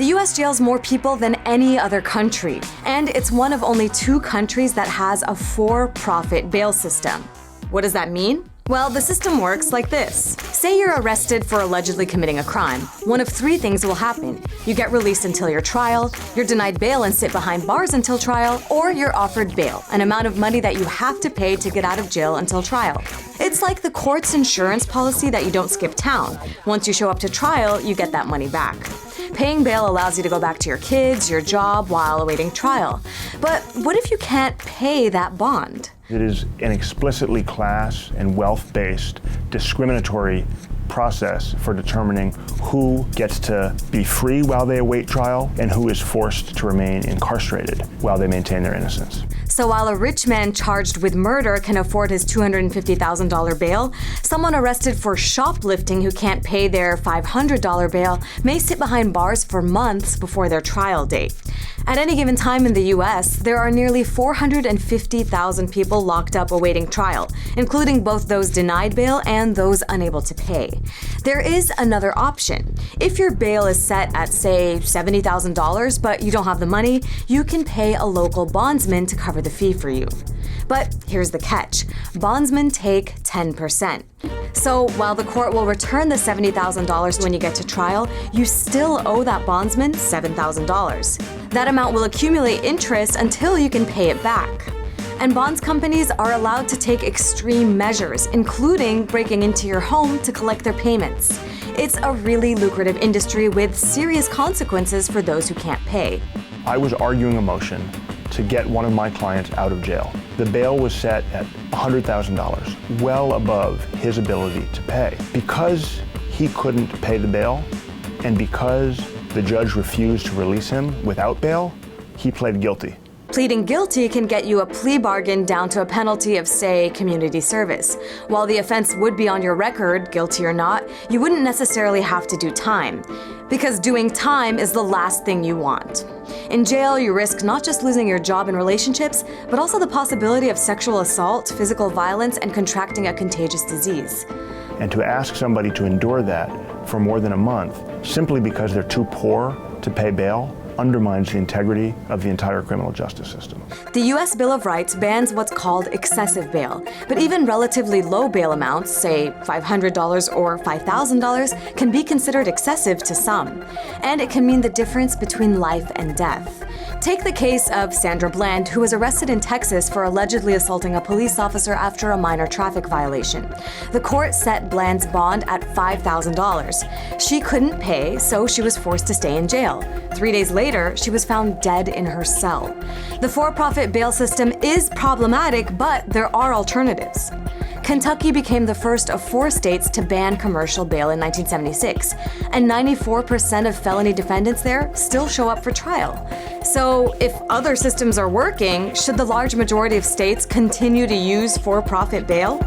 The US jails more people than any other country, and it's one of only 2 countries that has a for-profit bail system. What does that mean? Well, the system works like this. Say you're arrested for allegedly committing a crime. One of 3 things will happen. You get released until your trial, you're denied bail and sit behind bars until trial, or you're offered bail, an amount of money that you have to pay to get out of jail until trial. It's like the court's insurance policy that you don't skip town. Once you show up to trial, you get that money back. Paying bail allows you to go back to your kids, your job, while awaiting trial. But what if you can't pay that bond? It is an explicitly class and wealth-based discriminatory process for determining who gets to be free while they await trial and who is forced to remain incarcerated while they maintain their innocence. So while a rich man charged with murder can afford his $250,000 bail, someone arrested for shoplifting who can't pay their $500 bail may sit behind bars for months before their trial date. At any given time in the US, there are nearly 450,000 people locked up awaiting trial, including both those denied bail and those unable to pay. There is another option. If your bail is set at, say, $70,000, but you don't have the money, you can pay a local bondsman to cover the fee for you. But here's the catch. Bondsmen take 10%. So while the court will return the $70,000 when you get to trial, you still owe that bondsman $7,000. That amount will accumulate interest until you can pay it back. And bonds companies are allowed to take extreme measures, including breaking into your home to collect their payments. It's a really lucrative industry with serious consequences for those who can't pay. I was arguing a motion to get one of my clients out of jail. The bail was set at $100,000, well above his ability to pay. Because he couldn't pay the bail, and because the judge refused to release him without bail, he pled guilty. Pleading guilty can get you a plea bargain down to a penalty of, say, community service. While the offense would be on your record, guilty or not, you wouldn't necessarily have to do time. Because doing time is the last thing you want. In jail, you risk not just losing your job and relationships, but also the possibility of sexual assault, physical violence, and contracting a contagious disease. And to ask somebody to endure that for more than a month, simply because they're too poor to pay bail, undermines the integrity of the entire criminal justice system. The U.S. Bill of Rights bans what's called excessive bail, but even relatively low bail amounts, say $500 or $5,000, can be considered excessive to some, and it can mean the difference between life and death. Take the case of Sandra Bland, who was arrested in Texas for allegedly assaulting a police officer after a minor traffic violation. The court set Bland's bond at $5,000. She couldn't pay, so she was forced to stay in jail. 3 days later, she was found dead in her cell. The for-profit bail system is problematic, but there are alternatives. Kentucky became the first of 4 states to ban commercial bail in 1976, and 94% of felony defendants there still show up for trial. So if other systems are working, should the large majority of states continue to use for-profit bail?